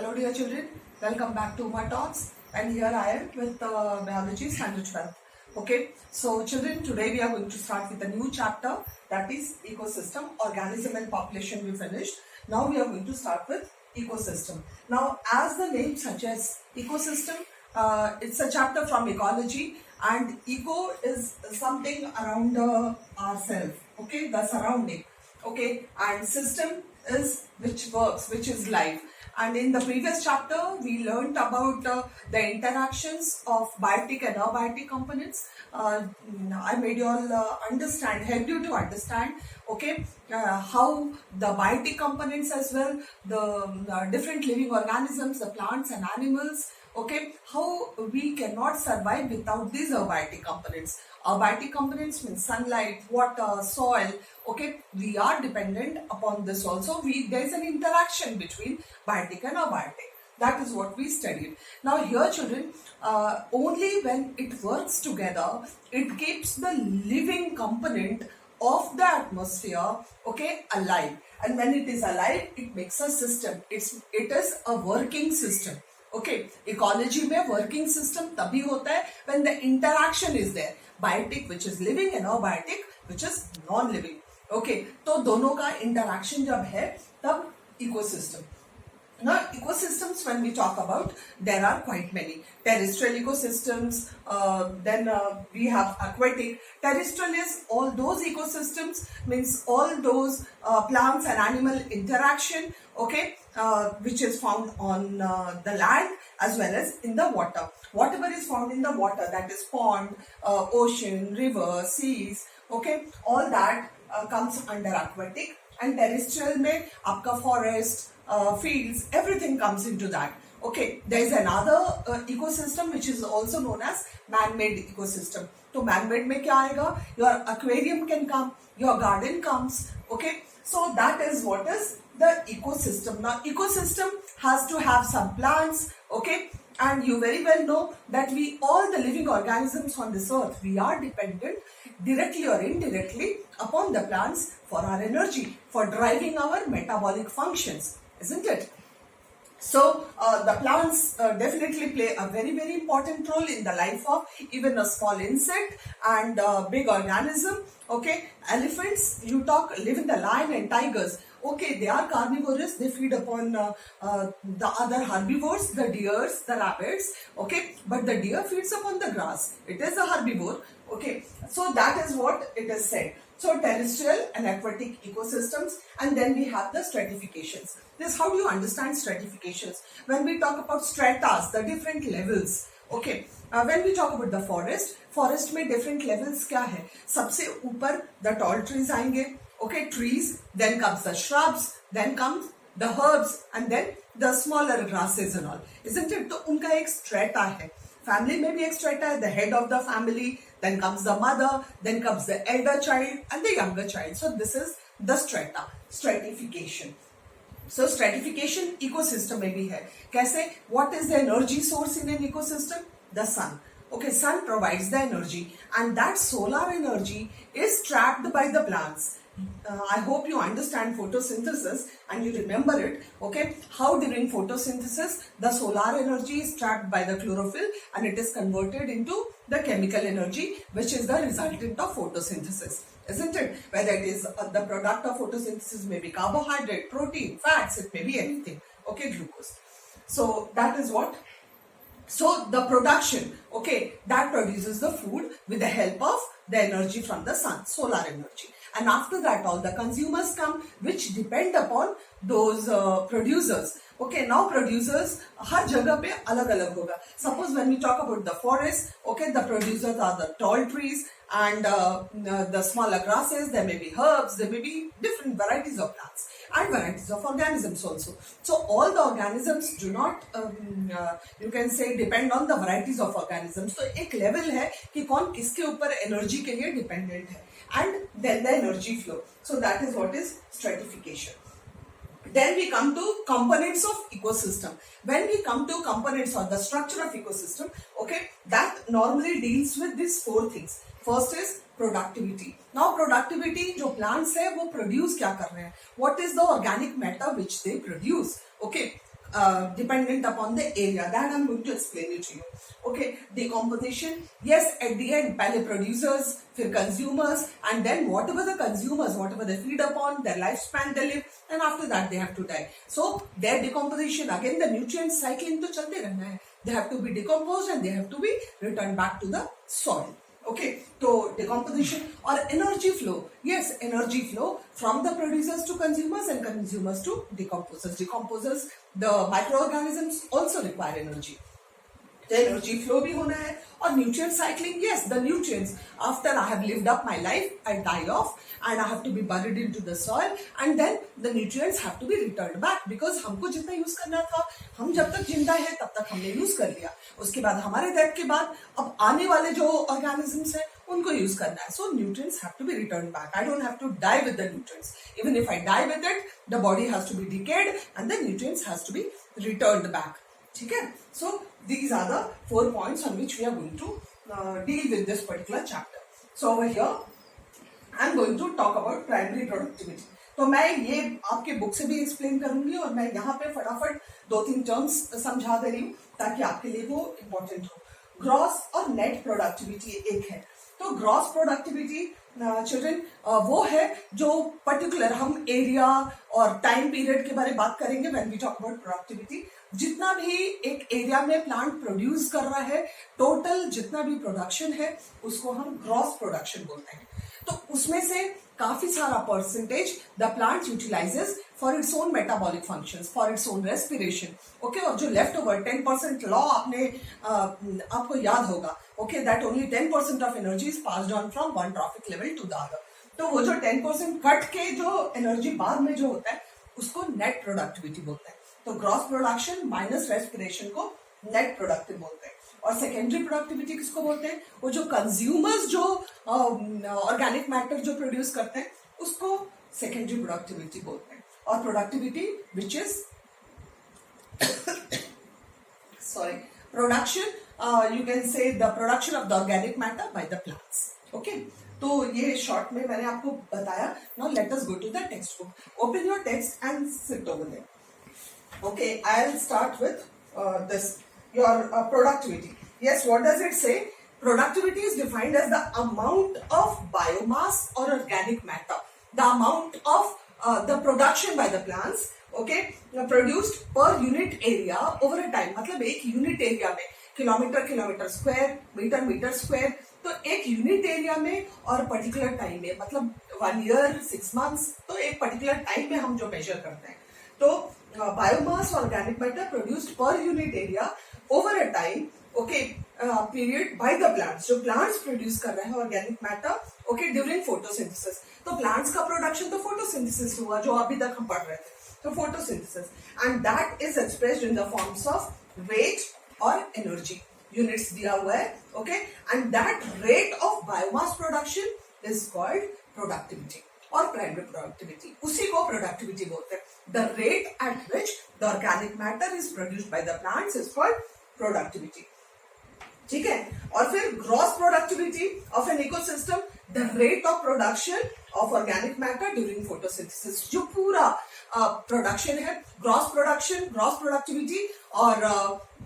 Hello dear children, welcome back to my talks, and here I am with biology standard 12. Okay, so children, today we are going to start with a new chapter, that is ecosystem, organism and population we finished. Now we are going to start with ecosystem. Now as the name suggests, ecosystem, it's a chapter from ecology, and eco is something around ourselves, okay, the surrounding, okay, and system is which works, which is life. And in the previous chapter we learnt about the interactions of biotic and abiotic components. I made you all helped you to understand, okay, how the biotic components as well, the different living organisms, the plants and animals, okay, how we cannot survive without these abiotic components. Abiotic components means sunlight, water, soil, okay, we are dependent upon this also. There is an interaction between biotic and abiotic. That is what we studied. Now here children, only when it works together, it keeps the living component of the atmosphere, okay, alive. And when it is alive, it makes a system. It is a working system. Okay, ecology में working system तभी होता है when the interaction is there. Biotic which is living and abiotic which is non-living. Okay, तो दोनों का interaction जब है तब ecosystem. Now ecosystems, when we talk about, there are quite many. Terrestrial ecosystems, then we have aquatic. Terrestrial is all those ecosystems, means all those plants and animal interaction, okay, which is found on the land as well as in the water. Whatever is found in the water, that is pond, ocean, river, seas, okay, all that comes under aquatic. And terrestrial में आपका forest, fields, everything comes into that. Okay, there is another ecosystem which is also known as man-made ecosystem. तो man-made में क्या आएगा? Your aquarium can come, your garden comes. Okay, so that is what is the ecosystem. Now ecosystem has to have some plants. Okay, and you very well know that we, all the living organisms on this earth, we are dependent directly or indirectly upon the plants for our energy, for driving our metabolic functions, isn't it? So the plants definitely play a very, very important role in the life of even a small insect and big organism. Okay, elephants, you talk, live in the lion and tigers. Okay, they are carnivorous, they feed upon the other herbivores, the deers, the rabbits, okay, but the deer feeds upon the grass. It is a herbivore, okay, so that is what it is said. So terrestrial and aquatic ecosystems, and then we have the stratifications. This, how do you understand stratifications? When we talk about stratas, the different levels, okay, when we talk about the forest में different levels क्या है? सबसे ऊपर the tall trees आएंगे, okay, trees, then comes the shrubs, then comes the herbs, and then the smaller grasses and all, isn't it? तो उनका एक strata है. Family में भी एक strata है, the head of the family, then comes the mother, then comes the elder child and the younger child. So this is the strata, stratification. So stratification ecosystem में भी है. कैसे? What is the energy source in an ecosystem? The sun. Okay, sun provides the energy, and that solar energy is trapped by the plants. I hope you understand photosynthesis and you remember it, okay, how during photosynthesis the solar energy is trapped by the chlorophyll and it is converted into the chemical energy which is the resultant of photosynthesis, isn't it? Whether it is the product of photosynthesis, may be carbohydrate, protein, fats, it may be anything, okay, glucose. So that is what. So the production, okay, that produces the food with the help of the energy from the sun, solar energy. And after that all the consumers come which depend upon those producers. Okay, now producers हर जगह पे अलग अलग होगा. Suppose when we talk about the forest, okay, the producers are the tall trees and the smaller grasses. There may be herbs, there may be different varieties of plants and varieties of organisms also. So all the organisms do not, you can say, depend on the varieties of organisms. So एक level है कि कौन किसके ऊपर energy के लिए dependent है, and then the energy flow. So that is what is stratification. Then we come to components of ecosystem. When we come to components or the structure of ecosystem, okay, that normally deals with these four things. First is productivity. Now productivity, जो plants है वो produce क्या कर रहे हैं? What is the organic matter which they produce? Okay, dependent upon the area. That I'm going to explain it to you. Okay, decomposition. Yes, at the end, पहले producers, फिर consumers, and then whatever the consumers, whatever they feed upon, their lifespan they live, and after that they have to die. So their decomposition, again the nutrient cycling तो चलते रहना है. They have to be decomposed and they have to be returned back to the soil. Okay, so decomposition or energy flow. Yes, energy flow from the producers to consumers and consumers to decomposers. Decomposers, the microorganisms also require energy. The energy flow भी होना है और nutrient cycling. Yes, the nutrients after I have lived up my life, I die off and I have to be buried into the soil and then the nutrients have to be returned back because हमको जितना use करना था, हम जब तक जिंदा है तब तक हमने यूज कर लिया. उसके बाद हमारे डेथ के बाद अब आने वाले जो ऑर्गेनिजम्स है उनको यूज करना है. So nutrients have to be returned back. I don't have to die with the nutrients. Even if I die with it, the body has to be decayed and the nutrients has to be returned back. ठीक है. So these are the 4 points on which we are going to deal with this particular chapter. So over here I am going to talk about primary productivity. तो मैं ये आपके book से भी explain करूंगी और मैं यहाँ पे फटाफट 2-3 टर्म्स समझा दे रही हूँ ताकि आपके लिए वो इम्पोर्टेंट हो. ग्रॉस और नेट प्रोडक्टिविटी एक है. तो ग्रॉस प्रोडक्टिविटी चिल्ड्रन वो है जो पर्टिकुलर हम एरिया और टाइम पीरियड के बारे में बात करेंगे when we talk about productivity. जितना भी एक एरिया में प्लांट प्रोड्यूस कर रहा है, टोटल जितना भी प्रोडक्शन है उसको हम ग्रॉस प्रोडक्शन बोलते हैं. तो उसमें से काफी सारा percentage the plant utilises for its own metabolic functions, for its own respiration. Okay, और जो लेफ्ट ओवर 10% लॉ आपने आपको याद होगा. Okay, that only 10% of energy is passed on from one trophic level to the other. तो वो जो 10% cut के जो एनर्जी बाद में जो होता है उसको नेट प्रोडक्टिविटी बोलते हैं. तो ग्रॉस प्रोडक्शन माइनस रेस्पिरेशन को नेट प्रोडक्टिव बोलते हैं. और सेकेंडरी प्रोडक्टिविटी किसको बोलते हैं? वो जो कंज्यूमर्स जो ऑर्गेनिक मैटर जो प्रोड्यूस करते हैं उसको सेकेंडरी प्रोडक्टिविटी बोलते हैं. और productivity which is sorry production you can say the production of the organic matter by the plants. Okay, तो ये शॉर्ट में मैंने आपको बताया. Now let us go to the textbook. Open your text and sit over there. Okay, I'll start with this, your productivity. Yes, what does it say? Productivity is defined as the amount of biomass or organic matter, the amount of the production by the plants, okay, produced per unit area over a time. मतलब एक unit area में kilometre square, metre square, तो एक unit area में और particular time में, मतलब 1 year 6 months, तो एक पर्टिकुलर टाइम में हम जो मेजर करते हैं. तो biomass organic matter produced per unit area over a time, okay, period by the plants. जो plants produce कर रहे हैं organic matter, okay, during photosynthesis. तो plants का production तो photosynthesis हुआ जो अभी तक हम पढ़ रहे थे. तो photosynthesis and that is expressed in the forms of rate और energy. Units दिया हुआ है, okay, and that rate of biomass production is called productivity और प्राइमरी प्रोडक्टिविटी. उसी को प्रोडक्टिविटी बोलते हैं. The rate at which the organic matter is produced by the plants is called productivity. ठीक है. और फिर gross productivity of an ecosystem, the rate of production of organic matter during photosynthesis. जो पूरा प्रोडक्शन है, gross production, gross productivity और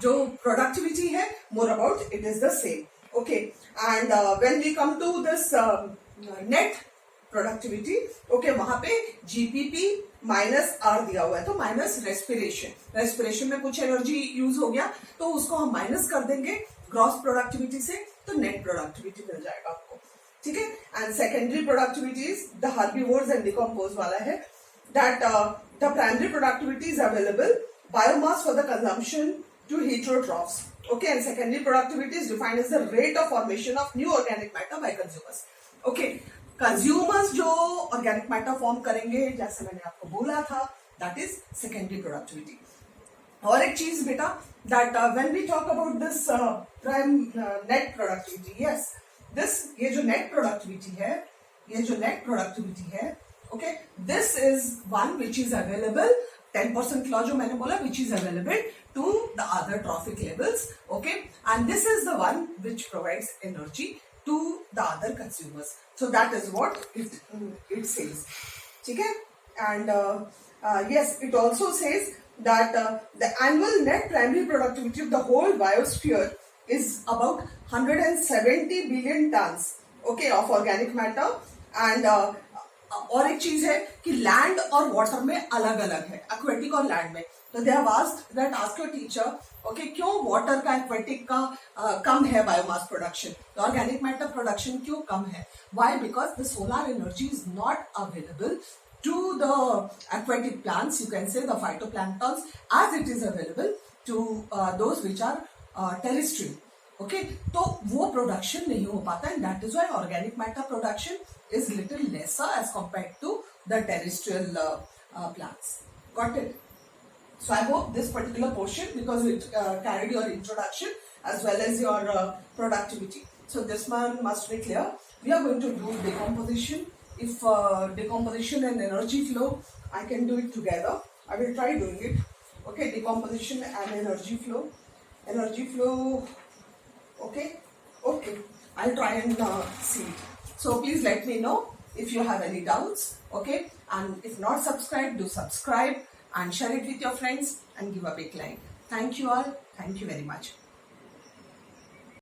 जो productivity है, more about it is the same. Okay, and when we come to this net productivity, okay, वहां पे GPP minus are दिया हुआ है. तो माइनस रेस्पिरेशन में कुछ एनर्जी यूज हो गया तो उसको हम माइनस कर देंगे ग्रॉस प्रोडक्टिविटी से, तो नेट प्रोडक्टिविटी मिल जाएगा आपको. ठीक है. And secondary productivity is the herbivores and decompose वाला है. That the primary productivity is available biomass for the consumption to heterotrophs. Okay, and secondary productivity is defined as the rate of formation of new organic matter by consumers. Okay, consumers जो organic matter form करेंगे, जैसे मैंने आपको बोला था, that is secondary productivity. और एक चीज बेटा, that when we talk about this net productivity, yes, this ये जो net productivity है, okay, this is one which is available. 10% law जो मैंने बोला, which is available to the other trophic levels, okay, and this is the one which provides energy to the other consumers. So that is what it says. ठीक है. And yes, it also says that the annual net primary productivity of the whole biosphere is about 170 billion tons, okay, of organic matter. And और एक चीज है कि land और water में अलग अलग है, एक्वेटिक और लैंड में. तो they have asked that ask your teacher, okay, क्यों वाटर का एक्वेटिक का कम है biomass production, organic matter production क्यों कम है? Why? Because the solar energy is not available to the aquatic plants, you can say the phytoplanktons, as it is available to those which are terrestrial. Okay, तो वो production नहीं हो पाता, and that is why organic matter production is little lesser as compared to the terrestrial plants. Got it? So I hope this particular portion, because it carried your introduction as well as your productivity. So this one must be clear. We are going to do decomposition. If decomposition and energy flow, I can do it together. I will try doing it. Okay, decomposition and energy flow. Energy flow. Okay, okay. I'll try and see it. So please let me know if you have any doubts. Okay, and if not subscribed, do subscribe and share it with your friends and give a big like. Thank you all. Thank you very much.